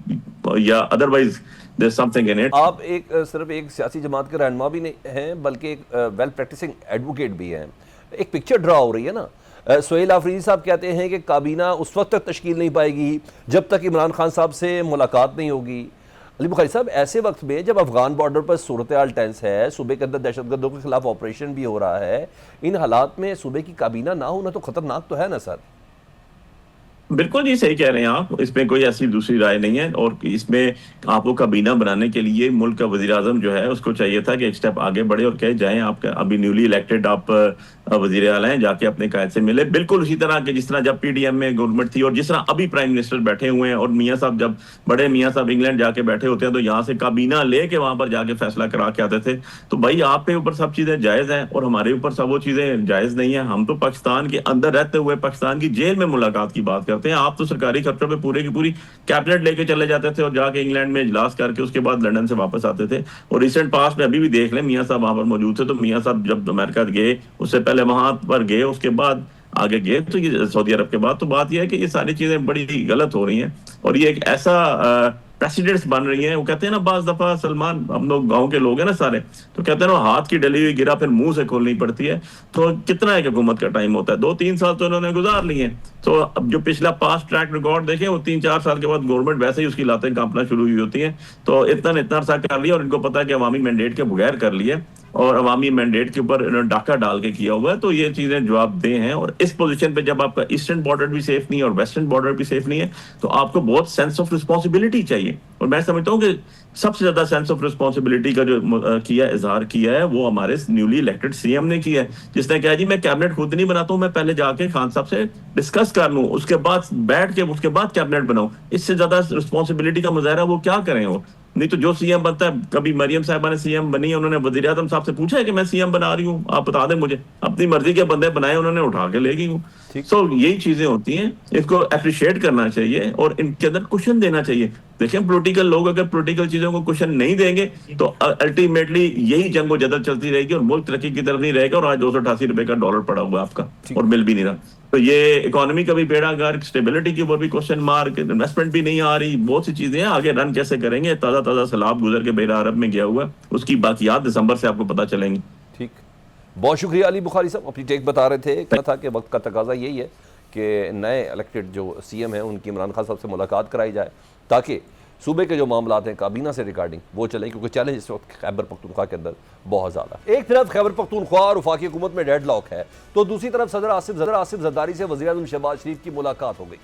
یا otherwise there some thing in it. آپ صرف ایک سیاسی جماعت کے رہنما بھی نہیں ہیں بلکہ ایک ویل پریکٹسنگ ایڈوکیٹ بھی ہیں. ایک پکچر ڈرا ہو رہی ہے نا. سہیل آفریدی صاحب کہتے ہیں کہ کابینہ اس وقت تک تشکیل نہیں پائے گی جب تک عمران خان صاحب سے ملاقات نہیں ہوگی. علی بخاری صاحب, ایسے وقت میں جب افغان بارڈر پر صورتحال ٹینس ہے, صوبے کے اندر دہشت گردوں کے خلاف آپریشن بھی ہو رہا ہے, ان حالات میں صوبے کی کابینہ نہ ہونا تو خطرناک تو ہے نا سر؟ بالکل جی صحیح کہہ رہے ہیں آپ, اس میں کوئی ایسی دوسری رائے نہیں ہے. اور اس میں آپ کو کابینہ بنانے کے لیے ملک کا وزیر اعظم جو ہے اس کو چاہیے تھا کہ ایک سٹیپ آگے بڑھے اور کہے جائیں آپ کا ابھی نیولی الیکٹڈ آپ وزیر اعلیٰ ہیں, جا کے اپنے قائد سے ملے. بالکل اسی طرح کہ جس طرح جب پی ڈی ایم میں گورنمنٹ تھی اور جس طرح ابھی پرائم منسٹر بیٹھے ہوئے ہیں, اور میاں صاحب جب بڑے میاں صاحب انگلینڈ جا کے بیٹھے ہوتے ہیں تو یہاں سے کابینہ لے کے وہاں پر جا کے فیصلہ کرا کے آتے تھے. تو بھائی آپ کے اوپر سب چیزیں جائز ہیں اور ہمارے اوپر سب وہ چیزیں جائز نہیں ہیں. ہم تو پاکستان کے اندر رہتے ہوئے پاکستان کی جیل میں ملاقات کی بات کرتے ہیں. آپ تو سرکاری خرچوں پہ پورے کی پوری کیبنٹ لے کے چلے جاتے تھے اور جا کے انگلینڈ میں اجلاس کر کے اس کے بعد لندن سے واپس آتے تھے. اور ریسنٹ پاس میں ابھی بھی دیکھ لیں, میاں صاحب وہاں پر موجود تھے. تو میاں صاحب جب امریکہ گئے اس سے پہلے وہاں پر گئے, اس کے بعد آگے گئے تو یہ سعودی عرب کے بعد. تو بات یہ ہے کہ یہ ساری چیزیں بڑی غلط ہو رہی ہیں اور یہ ایک ایسا پریسیڈنٹس بن رہی ہیں. وہ کہتے ہیں نا بعض دفعہ سلمان, ہم لوگ گاؤں کے لوگ ہیں نا سارے, تو کہتے ہیں نا ہاتھ کی ڈلی ہوئی گرا پھر منہ سے کھولنی پڑتی ہے. تو کتنا ایک حکومت کا ٹائم ہوتا ہے, 2-3 سال تو انہوں نے گزار لیے ہیں. تو اب جو پچھلا پاسٹ ٹریک ریکارڈ دیکھیں وہ 3-4 سال کے بعد گورنمنٹ ویسے ہی اس کی لاتیں کانپنا شروع ہوئی ہوتی ہیں. تو اتنا عرصہ کر لیا اور ان کو پتا ہے کہ عوامی مینڈیٹ کے بغیر کر لیے اور عوامی مینڈیٹ کے اوپر انہوں نے ڈاکہ ڈال کے کیا ہوا ہے. تو یہ چیزیں جواب دہ ہیں. اور اس پوزیشن پہ جب آپ کا ایسٹرن بارڈر بھی سیف نہیں ہے اور ویسٹرن بارڈر بھی سیف نہیں ہے تو آپ کو بہت سینس آف رسپانسبلٹی چاہیے. اور میں سمجھتا ہوں کہ سب سے زیادہ سینس آف رسپانسبلٹی کا جو اظہار کیا ہے وہ ہمارے نیولی الیکٹڈ سی ایم نے کیا ہے, جس نے کہا جی میں کیبنٹ خود نہیں بناتا ہوں, میں پہلے جا کے خان صاحب سے ڈسکس کر لوں, اس کے بعد بیٹھ کے اس کے بعد کیبنٹ بناؤں. اس سے زیادہ رسپانسبلٹی کا مظاہرہ وہ کیا کریں. وہ نہیں تو جو سی ایم بنتا ہے, کبھی مریم صاحبہ نے سی ایم بنی, انہوں نے وزیر اعظم صاحب سے پوچھا ہے کہ میں سی ایم بنا رہی ہوں, آپ بتا دیں مجھے. اپنی مرضی کے بندے بنائے, انہوں نے اٹھا کے لے گئی ہوں. سو یہی چیزیں ہوتی ہیں, اس کو اپریشیٹ کرنا چاہیے اور ان کے اندر کوشن دینا چاہیے. دیکھیں پولیٹیکل لوگ اگر پولیٹیکل چیزوں کو کوشن نہیں دیں گے تو الٹیمیٹلی یہی جنگ و جدل چلتی رہے گی اور ملک ترقی کی طرف نہیں رہے گا. اور آج 288 روپے کا ڈالر پڑا ہوا آپ کا اور مل بھی نہیں رہا. تو یہ اکانومی کا بھی بیڑا گرک, اسٹیبلٹی کے اوپر بھی کوشچن مارک, انویسٹمنٹ بھی نہیں آ رہی, بہت سی چیزیں ہیں. آگے رن کیسے کریں گے؟ تازہ سیلاب گزر کے بحیرہ عرب میں گیا ہوا, اس کی باقیات دسمبر سے آپ کو پتہ چلیں گی. ٹھیک, بہت شکریہ علی بخاری صاحب, اپنی ٹیک بتا رہے تھے. کہا تھا کہ وقت کا تقاضا یہی ہے کہ نئے الیکٹڈ جو سی ایم ہیں ان کی عمران خان صاحب سے ملاقات کرائی جائے تاکہ صوبے کے جو معاملات ہیں کابینہ سے ریکارڈنگ وہ چلیں, کیونکہ چیلنج اس وقت خیبر پختونخوا کے اندر بہت زیادہ. ایک طرف خیبر پختونخوا اور وفاقی حکومت میں ڈیڈ لاک ہے تو دوسری طرف صدر آصف زرداری سے وزیر اعظم شہباز شریف کی ملاقات ہو گئی.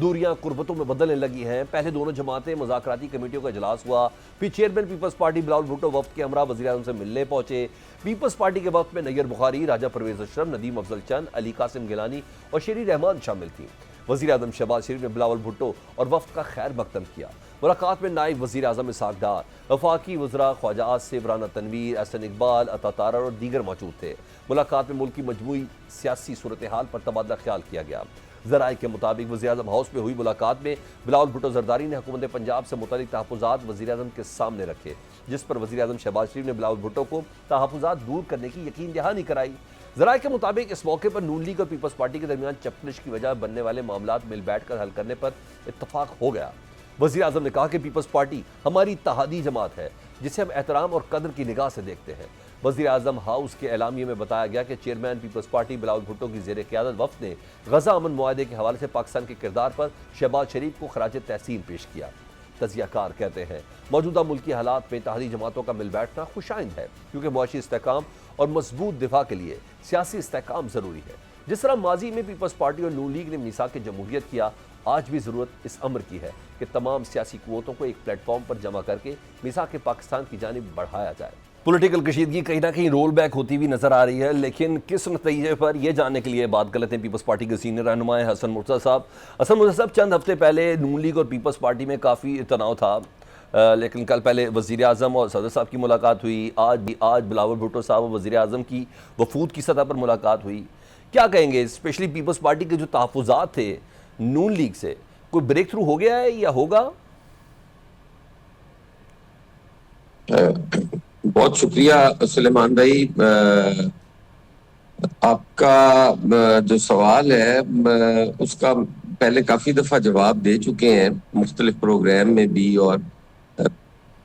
دوریاں قربتوں میں بدلنے لگی ہیں. پہلے دونوں جماعتیں مذاکراتی کمیٹیوں کا اجلاس ہوا, پھر چیئرمین پیپلز پارٹی بلاول بھٹو وفد کے ہمراہ وزیر اعظم سے ملنے پہنچے. پیپلز پارٹی کے وفد میں نیئر بخاری, راجہ پرویز اشرف, ندیم افضل چند, علی قاسم گیلانی اور شیری رحمان شامل تھیں. وزیر اعظم شہباز شریف نے بلاول بھٹو اور وفد کا خیر مقدم کیا. ملاقات میں نائب وزیر اعظم اسحاق ڈار, وفاقی وزراء خواجہ آصف, رانا تنویر, احسن اقبال, عطا تارڑ اور دیگر موجود تھے. ملاقات میں ملک کی مجموعی سیاسی صورتحال پر تبادلہ خیال کیا گیا. ذرائع کے مطابق وزیر اعظم ہاؤس میں ہوئی ملاقات میں بلاول بھٹو زرداری نے حکومت پنجاب سے متعلق تحفظات وزیر اعظم کے سامنے رکھے, جس پر وزیر اعظم شہباز شریف نے بلاول بھٹو کو تحفظات دور کرنے کی یقین دہانی کرائی. ذرائع کے مطابق اس موقع پر نون لیگ اور پیپلز پارٹی کے درمیان چپلش کی وجہ بننے والے معاملات مل بیٹھ کر حل کرنے پر اتفاق ہو گیا. وزیر اعظم نے کہا کہ پیپلز پارٹی ہماری اتحادی جماعت ہے جسے ہم احترام اور قدر کی نگاہ سے دیکھتے ہیں. وزیر اعظم ہاؤس کے اعلامیے میں بتایا گیا کہ چیئرمین پیپلز پارٹی بلاول بھٹو کی زیر قیادت وفد نے غزہ امن معاہدے کے حوالے سے پاکستان کے کردار پر شہباز شریف کو خراج تحسین پیش کیا. تجزیہ کار کہتے ہیں موجودہ ملکی حالات میں اتحادی جماعتوں کا مل بیٹھنا خوش آئند ہے, کیونکہ معاشی استحکام اور مضبوط دفاع کے لیے سیاسی استحکام ضروری ہے. جس طرح ماضی میں پیپلز پارٹی اور نون لیگ نے میثاق جمہوریت کیا, آج بھی ضرورت اس امر کی ہے کہ تمام سیاسی قوتوں کو ایک پلیٹ فارم پر جمع کر کے میثاق پاکستان کی جانب بڑھایا جائے. پولیٹیکل کشیدگی کہیں نہ کہیں رول بیک ہوتی ہوئی نظر آ رہی ہے، لیکن کس نتیجے پر، یہ جاننے کے لیے بات کر لیتے ہیں پیپلز پارٹی کے سینئر رہنما حسن مرتضیٰ صاحب۔ حسن مرتضیٰ صاحب، چند ہفتے پہلے نون لیگ اور پیپلز پارٹی میں کافی تناؤ تھا، لیکن کل پہلے وزیر اعظم اور صدر صاحب کی ملاقات ہوئی، آج بلاول بھٹو صاحب اور وزیر اعظم کی وفود کی سطح پر ملاقات ہوئی۔ کیا کہیں گے، اسپیشلی پیپلز پارٹی کے جو تحفظات تھے نون لیگ سے، کوئی بریک تھرو ہو گیا ہے یا ہوگا؟ بہت شکریہ سلیمان بھائی، آپ کا جو سوال ہے اس کا پہلے کافی دفعہ جواب دے چکے ہیں مختلف پروگرام میں بھی، اور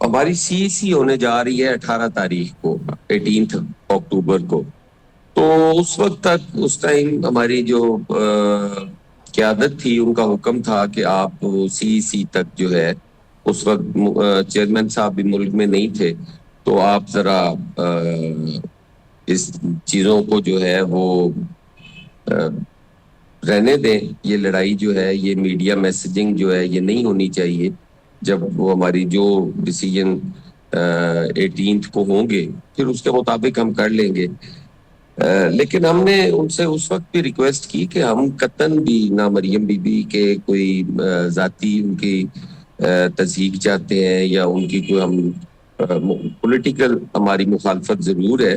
ہماری سی ہونے جا رہی ہے 18 تاریخ کو، 18 اکتوبر کو۔ تو اس وقت تک، اس ٹائم ہماری جو قیادت تھی، ان کا حکم تھا کہ آپ سی تک جو ہے، اس وقت چیئرمین صاحب بھی ملک میں نہیں تھے، تو آپ ذرا اس چیزوں کو جو ہے وہ رہنے دیں، یہ لڑائی جو ہے، یہ میڈیا میسیجنگ جو ہے، یہ نہیں ہونی چاہیے۔ جب وہ ہماری جو ڈیسیجن 18 کو ہوں گے، پھر اس کے مطابق ہم کر لیں گے۔ لیکن ہم نے ان سے اس وقت بھی ریکویسٹ کی کہ ہم قطعاً بھی نہ مریم بی بی کے کوئی ذاتی ان کی تضحیک چاہتے ہیں، یا ان کی کوئی ہم پولیٹیکل ہماری مخالفت ضرور ہے،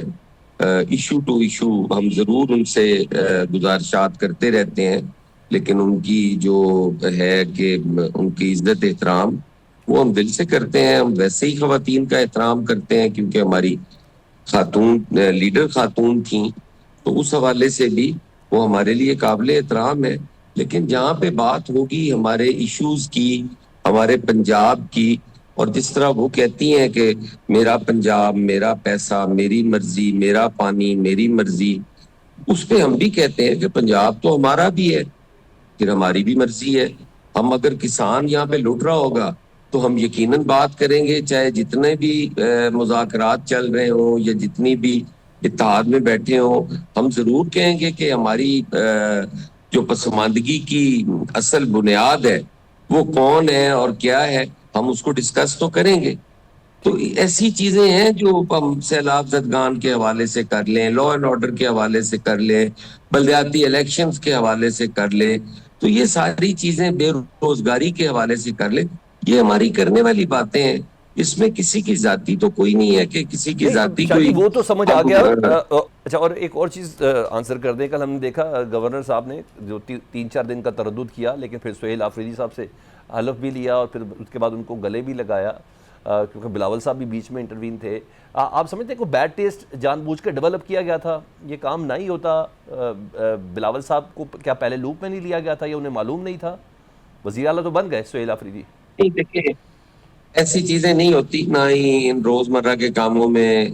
ایشو ٹو ایشو ہم ضرور ان سے گزارشات کرتے رہتے ہیں، لیکن ان کی جو ہے کہ ان کی عزت احترام وہ ہم دل سے کرتے ہیں۔ ہم ویسے ہی خواتین کا احترام کرتے ہیں، کیونکہ ہماری خاتون لیڈر خاتون تھیں، تو اس حوالے سے بھی وہ ہمارے لیے قابل احترام ہے۔ لیکن جہاں پہ بات ہوگی ہمارے ایشوز کی، ہمارے پنجاب کی، اور جس طرح وہ کہتی ہیں کہ میرا پنجاب، میرا پیسہ، میری مرضی، میرا پانی، میری مرضی، اس پہ ہم بھی کہتے ہیں کہ پنجاب تو ہمارا بھی ہے، پھر ہماری بھی مرضی ہے۔ ہم اگر کسان یہاں پہ لٹ رہا ہوگا تو ہم یقیناً بات کریں گے، چاہے جتنے بھی مذاکرات چل رہے ہوں یا جتنی بھی اتحاد میں بیٹھے ہوں، ہم ضرور کہیں گے کہ ہماری جو پسماندگی کی اصل بنیاد ہے وہ کون ہے اور کیا ہے، ہم اس کو ڈسکس تو کریں گے۔ تو ایسی چیزیں ہیں جو ہم سیلاب زدگان کے حوالے سے کر لیں، لا اینڈ آرڈر کے حوالے سے کر لیں، بلدیاتی الیکشنز کے حوالے سے کر لیں، تو یہ ساری چیزیں بے روزگاری کے حوالے سے کر لیں، یہ ہماری کرنے والی باتیں ہیں۔ اس میں کسی کی ذاتی تو کوئی نہیں ہے کہ کسی کی ذاتی کوئی، وہ تو سمجھ آ گیا۔ اچھا، اور ایک اور چیز آنسر کر دیں، کل ہم نے دیکھا گورنر صاحب نے جو 3-4 دن کا تردد کیا، لیکن پھر سہیل آفریدی صاحب سے حلف بھی لیا، اور پھر اس کے بعد ان کو گلے بھی لگایا، کیونکہ بلاول صاحب بھی بیچ میں انٹروین تھے۔ آپ سمجھتے ہیں کہ بیڈ ٹیسٹ جان بوجھ کے ڈیولپ کیا گیا تھا؟ یہ کام نہیں ہوتا، بلاول صاحب کو کیا پہلے لوپ میں نہیں لیا گیا تھا، یا انہیں معلوم نہیں تھا؟ وزیر اعلیٰ تو بن گئے سہیل آفریدی۔ نہیں، دیکھیں ایسی چیزیں نہیں ہوتی، نہ ہی ان روزمرہ کے کاموں میں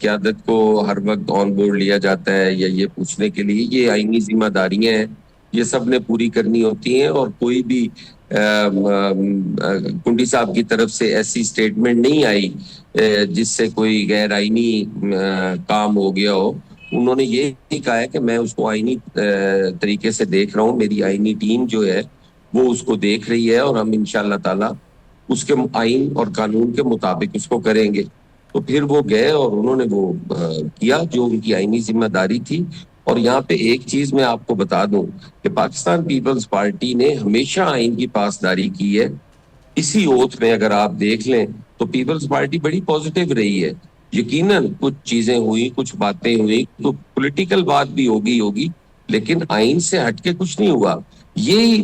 قیادت کو ہر وقت آن بورڈ لیا جاتا ہے، یا یہ پوچھنے کے لیے، یہ آئینی ذمہ داریاں ہیں، یہ سب نے پوری کرنی ہوتی ہیں، اور کوئی بھی کنڈی صاحب کی طرف سے ایسی سٹیٹمنٹ نہیں آئی جس سے کوئی غیر آئینی کام ہو گیا ہو۔ انہوں نے یہ نہیں کہا ہے کہ میں اس کو آئینی طریقے سے دیکھ رہا ہوں، میری آئینی ٹیم جو ہے وہ اس کو دیکھ رہی ہے، اور ہم انشاءاللہ تعالی اس کے آئین اور قانون کے مطابق اس کو کریں گے۔ تو پھر وہ گئے اور انہوں نے وہ کیا جو ان کی آئینی ذمہ داری تھی۔ اور یہاں پہ ایک چیز میں آپ کو بتا دوں کہ پاکستان پیپلز پارٹی نے ہمیشہ آئین کی پاسداری کی ہے۔ اسی اوتھ میں اگر آپ دیکھ لیں تو پیپلز پارٹی بڑی پازیٹیو رہی ہے۔ یقیناً کچھ چیزیں ہوئی، کچھ باتیں ہوئی، تو پولیٹیکل بات بھی ہوگی، لیکن آئین سے ہٹ کے کچھ نہیں ہوا۔ یہی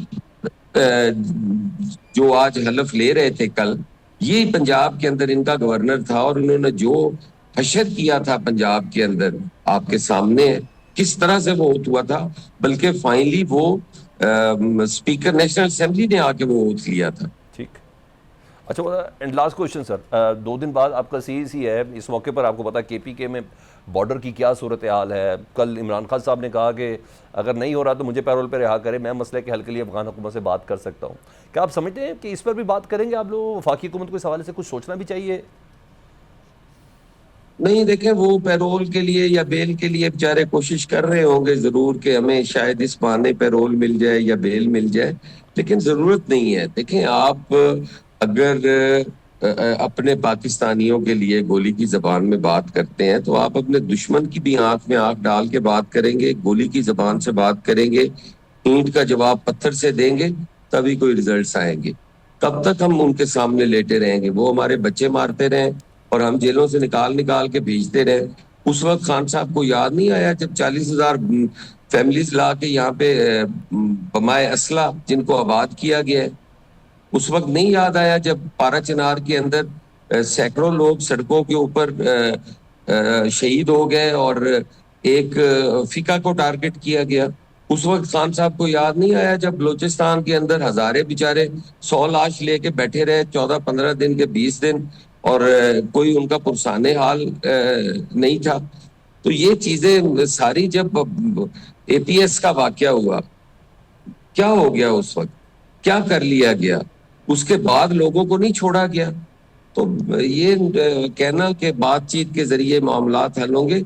جو آج حلف لے رہے تھے کل، یہی پنجاب کے اندر ان کا گورنر تھا، اور انہوں نے جو حشر کیا تھا پنجاب کے اندر آپ کے سامنے ہے کس طرح سے وہ اوتھ ہوا تھا، بلکہ فائنلی وہ اسپیکر نیشنل اسمبلی نے آ کے وہ اوتھ لیا تھا۔ ٹھیک۔ اچھا، اینڈ لاسٹ کوشچن سر، 2 دن بعد آپ کا سی ہے، اس موقع پر آپ کو پتا کے پی کے میں بارڈر کی کیا صورتحال ہے۔ کل عمران خان صاحب نے کہا کہ اگر نہیں ہو رہا تو مجھے پیرول پہ رہا کرے، میں مسئلے کے حل کے لیے افغان حکومت سے بات کر سکتا ہوں۔ کیا آپ سمجھتے ہیں کہ اس پر بھی بات کریں گے آپ لوگ؟ وفاقی حکومت کو اس حوالے سے کچھ سوچنا بھی چاہیے؟ نہیں، دیکھیں وہ پیرول کے لیے یا بیل کے لیے بیچارے کوشش کر رہے ہوں گے ضرور کہ ہمیں شاید اس بہانے پیرول مل جائے یا بیل مل جائے، لیکن ضرورت نہیں ہے۔ دیکھیں آپ اگر اپنے پاکستانیوں کے لیے گولی کی زبان میں بات کرتے ہیں تو آپ اپنے دشمن کی بھی آنکھ میں آنکھ ڈال کے بات کریں گے, گولی کی زبان سے بات کریں گے, اینٹ کا جواب پتھر سے دیں گے, تبھی کوئی ریزلٹس آئیں گے. کب تک ہم ان کے سامنے لیٹے رہیں گے؟ وہ ہمارے بچے مارتے رہیں اور ہم جیلوں سے نکال کے بھیجتے رہیں. اس وقت خان صاحب کو یاد نہیں آیا جب 40,000 فیملیز لا کے یہاں پہ بمائے اسلحہ جن کو آباد کیا گیا ہے؟ اس وقت نہیں یاد آیا جب پارا چنار کے اندر سینکڑوں لوگ سڑکوں کے اوپر شہید ہو گئے اور ایک فقہ کو ٹارگٹ کیا گیا؟ اس وقت خان صاحب کو یاد نہیں آیا جب بلوچستان کے اندر ہزارے بیچارے 100 لاش لے کے بیٹھے رہے 14-15 دن کے 20 دن اور کوئی ان کا پرسان حال نہیں تھا؟ تو یہ چیزیں ساری جب اے پی ایس کا واقعہ ہوا, کیا ہو گیا اس وقت, کیا کر لیا گیا, اس کے بعد لوگوں کو نہیں چھوڑا گیا. تو یہ کہنا کہ بات چیت کے ذریعے معاملات حل ہوں گے,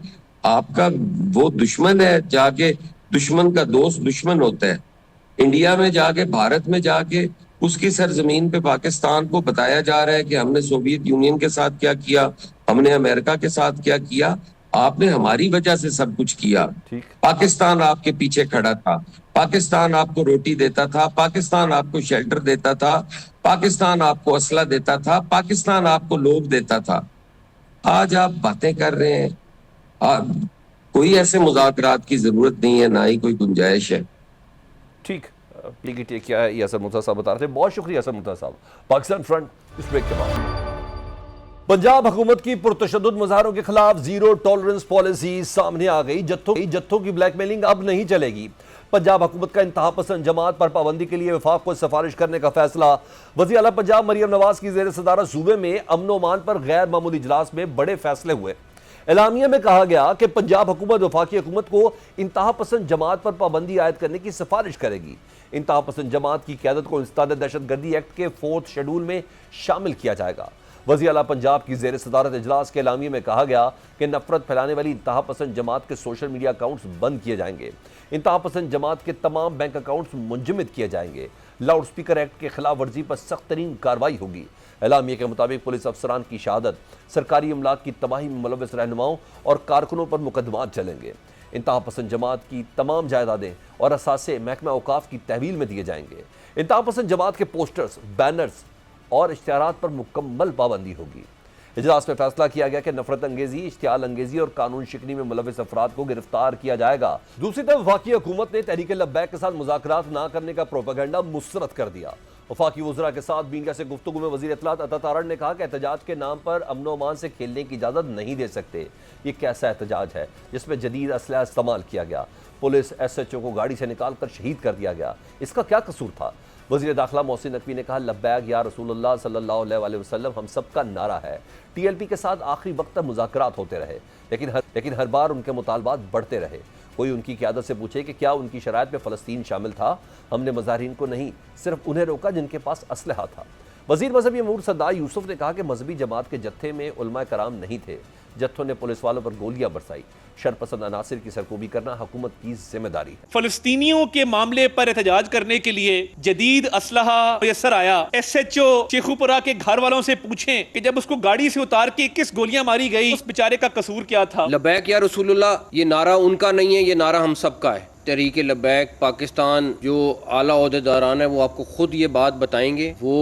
آپ کا وہ دشمن ہے, جا کے دشمن کا دوست دشمن ہوتا ہے. انڈیا میں جا کے, بھارت میں جا کے اس کی سرزمین پہ پاکستان کو بتایا جا رہا ہے کہ ہم نے سوویت یونین کے ساتھ کیا کیا, ہم نے امریکہ کے ساتھ کیا کیا, آپ نے ہماری وجہ سے سب کچھ کیا. پاکستان آپ کے پیچھے کھڑا تھا, پاکستان آپ کو روٹی دیتا تھا, پاکستان آپ کو شیلٹر دیتا تھا, پاکستان آپ کو اسلحہ دیتا تھا, پاکستان آپ کو لوگ دیتا تھا. آج آپ باتیں کر رہے ہیں, کوئی ایسے مذاکرات کی ضرورت نہیں ہے, نہ ہی کوئی گنجائش ہے. ٹھیک, پی کی ٹیک کیا ہے یہ احسن مرتضیٰ صاحب بتا رہے تھے. بہت شکریہ احسن مرتضیٰ صاحب. پاکستان فرنٹ اس بریک کے بعد. پنجاب حکومت کی پرتشدد مظاہروں کے خلاف زیرو ٹالرنس پالیسی سامنے آ گئی. جتھوں کی بلیک میلنگ اب نہیں چلے گی. پنجاب حکومت کا انتہا پسند جماعت پر پابندی کے لیے وفاق کو سفارش کرنے کا فیصلہ. وزیر اعلیٰ پنجاب مریم نواز کی زیر صدارت صوبے میں امن و امان پر غیر معمولی اجلاس میں بڑے فیصلے ہوئے. اعلامیہ میں کہا گیا کہ پنجاب حکومت وفاقی حکومت کو انتہا پسند جماعت پر پابندی عائد کرنے کی سفارش کرے گی. انتہا پسند جماعت کی قیادت کو انسداد دہشت گردی ایکٹ کے 4 شیڈول میں شامل کیا جائے گا. وزیر اعلیٰ پنجاب کی زیر صدارت اجلاس کے اعلامیے میں کہا گیا کہ نفرت پھیلانے والی انتہا پسند جماعت کے سوشل میڈیا اکاؤنٹس بند کیے جائیں گے. انتہا پسند جماعت کے تمام بینک اکاؤنٹس منجمد کیے جائیں گے. لاؤڈ سپیکر ایکٹ کے خلاف ورزی پر سخت ترین کارروائی ہوگی. اعلامیے کے مطابق پولیس افسران کی شہادت, سرکاری املاک کی تباہی میں ملوث رہنماؤں اور کارکنوں پر مقدمات چلیں گے. انتہا پسند جماعت کی تمام جائیدادیں اور اثاثے محکمہ اوقاف کی تحویل میں دیے جائیں گے. انتہا پسند جماعت کے پوسٹرز, بینرز اور اشتہارات پر مکمل پابندی ہوگی. اجلاس میں فیصلہ کیا گیا کہ نفرت انگیزی, اشتعال انگیزی اور قانون شکنی میں ملوث افراد کو گرفتار کیا جائے گا. دوسری طرف وفاقی حکومت نے تحریک لبیک کے ساتھ مذاکرات نہ کرنے کا پروپیگنڈا مسترد کر دیا. وفاقی وزراء کے ساتھ میڈیا سے گفتگو میں وزیر اطلاعات عطا تارڑ نے کہا کہ احتجاج کے نام پر امن و امان سے کھیلنے کی اجازت نہیں دے سکتے. یہ کیسا احتجاج ہے جس میں جدید اسلحہ استعمال کیا گیا, پولیس ایس ایچ او کو گاڑی سے نکال کر شہید کر دیا گیا, اس کا کیا قصور تھا؟ وزیر داخلہ محسن نقوی نے کہا لبیک یا رسول اللہ صلی اللہ علیہ وآلہ وسلم ہم سب کا نعرہ ہے. ٹی ایل پی کے ساتھ آخری وقت تک مذاکرات ہوتے رہے لیکن ہر بار ان کے مطالبات بڑھتے رہے. کوئی ان کی قیادت سے پوچھے کہ کیا ان کی شرائط میں فلسطین شامل تھا؟ ہم نے مظاہرین کو نہیں, صرف انہیں روکا جن کے پاس اسلحہ تھا. وزیر مذہبی امور سردار یوسف نے کہا کہ مذہبی جماعت کے جتھے میں علماء کرام نہیں تھے. جتھوں نے پولیس والوں پر گولیاں برسائی. شرپسند عناصر کی سرکوبی کرنا حکومت کی ذمہ داری ہے. فلسطینیوں کے معاملے پر احتجاج کرنے کے لیے جدید اسلحہ میسر آیا. ایس ایچ او شیخو پورہ کے گھر والوں سے پوچھیں کہ جب اس کو گاڑی سے اتار کے 21 گولیاں ماری گئی, اس بیچارے کا قصور کیا تھا؟ لبیک یا رسول اللہ یہ نعرہ ان کا نہیں ہے, یہ نعرہ ہم سب کا ہے. تحریک لبیک پاکستان جو اعلیٰ عہدیداران ہیں وہ آپ کو خود یہ بات بتائیں گے. وہ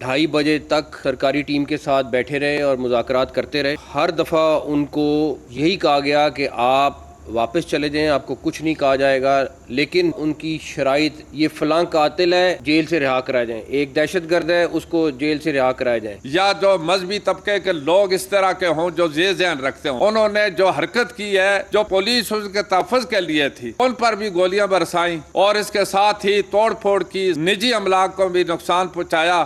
2:30 بجے تک سرکاری ٹیم کے ساتھ بیٹھے رہے اور مذاکرات کرتے رہے. ہر دفعہ ان کو یہی کہا گیا کہ آپ واپس چلے جائیں, آپ کو کچھ نہیں کہا جائے گا, لیکن ان کی شرائط یہ فلاں قاتل ہے جیل سے رہا کرائے جائیں, ایک دہشت گرد ہے اس کو جیل سے رہا کرائے جائیں. یا جو مذہبی طبقے کے لوگ اس طرح کے ہوں جو یہ ذہن رکھتے ہوں, انہوں نے جو حرکت کی ہے جو پولیس اس کے تحفظ کے لیے تھی ان پر بھی گولیاں برسائیں اور اس کے ساتھ ہی توڑ پھوڑ کی, نجی املاک کو بھی نقصان پہنچایا.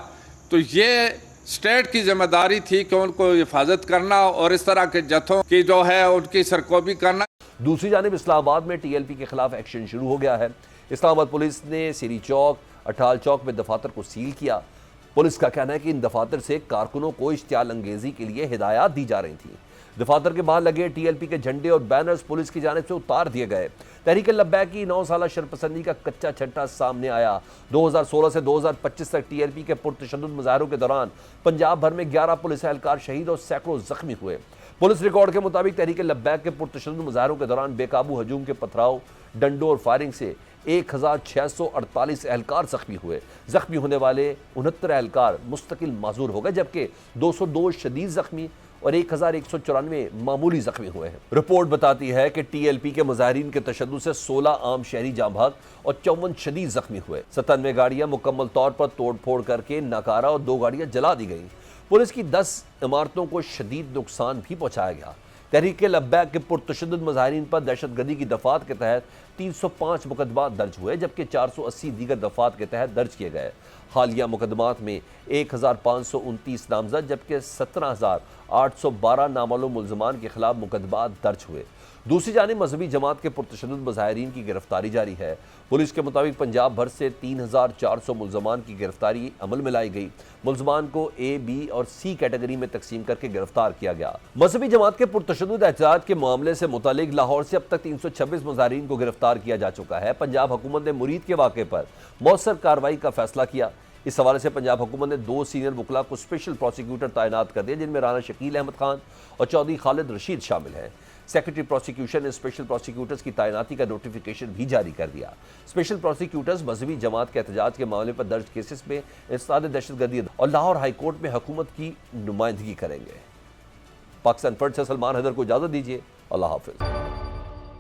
تو یہ اسٹیٹ کی ذمہ داری تھی کہ ان کو حفاظت کرنا اور اس طرح کے جتھوں کی جو ہے ان کی سرکوبی کرنا. دوسری جانب اسلام آباد میں ٹی ایل پی کے خلاف ایکشن شروع ہو گیا ہے. اسلام آباد پولیس نے سیری چوک, اٹھال چوک میں دفاتر کو سیل کیا. پولیس کا کہنا ہے کہ ان دفاتر سے کارکنوں کو اشتعال انگیزی کے لیے ہدایات دی جا رہی تھیں. دفاتر کے باہر لگے ٹی ایل پی کے جھنڈے اور بینرز پولیس کی جانب سے اتار دیے گئے۔ تحریک لبیک کی 9 سالہ شرپسندی کا کچا چھٹا سامنے آیا۔ 2016 سے 2025 تک ٹی ایل پی کے پرتشدد مظاہروں کے دوران پنجاب بھر میں 11 پولیس اہلکار شہید اور سینکڑوں زخمی ہوئے۔ پولیس ریکارڈ کے مطابق تحریک لبیک کے پرتشدد مظاہروں کے دوران بے قابو ہجوم کے پتھراؤ، ڈنڈوں اور فائرنگ سے 1648 اہلکار زخمی ہوئے۔ زخمی ہونے والے 69 اہلکار مستقل معذور ہو گئے، جبکہ 202 شدید زخمی اور 1194 معمولی زخمی ہوئے ہیں۔ رپورٹ بتاتی ہے کہ ٹی ایل پی کے مظاہرین کے تشدد سے 16 عام شہری جاں بحق اور 54 شدید زخمی ہوئے۔ 97 گاڑیاں مکمل طور پر توڑ پھوڑ کر کے ناکارہ اور 2 گاڑیاں جلا دی گئیں۔ پولیس کی 10 عمارتوں کو شدید نقصان بھی پہنچایا گیا۔ تحریک لبیک کے پرتشدد مظاہرین پر دہشت گردی کی دفعات کے تحت 305 مقدمات درج ہوئے، جبکہ 480 دیگر دفعات کے تحت درج کیے گئے۔ حالیہ مقدمات میں 1529 نامزد جبکہ 17,812 نامعلوم ملزمان کے خلاف مقدمات درج ہوئے۔ دوسری جانب مذہبی جماعت کے پرتشدد مظاہرین کی گرفتاری جاری ہے۔ پولیس کے مطابق پنجاب بھر سے 3,400 ملزمان کی گرفتاری عمل میں لائی گئی۔ ملزمان کو اے، بی اور سی کیٹیگری میں تقسیم کر کے گرفتار کیا گیا۔ مذہبی جماعت کے پرتشدد احتجاج کے معاملے سے متعلق لاہور سے اب تک 326 مظاہرین کو گرفتار کیا جا چکا ہے۔ پنجاب حکومت نے مرید کے واقعے پر مؤثر کارروائی کا فیصلہ کیا۔ اس حوالے سے پنجاب حکومت نے 2 سینئر وکلاء کو اسپیشل پروسیکیوٹر تعینات کر دیا، جن میں رانا شکیل احمد خان اور چودھری خالد رشید شامل ہیں۔ سیکرٹری پروسیکیوشن نے اسپیشل پروسیکیوٹرز کی تعیناتی کا نوٹیفیکیشن بھی جاری کر دیا۔ اسپیشل پروسیکیوٹرز مذہبی جماعت کے احتجاج کے معاملے پر درج کیسز میں انسداد دہشت گردی اور لاہور ہائی کورٹ میں حکومت کی نمائندگی کریں گے۔ پاکستان فرنٹ سے سلمان حیدر کو اجازت دیجیے۔ اللہ حافظ۔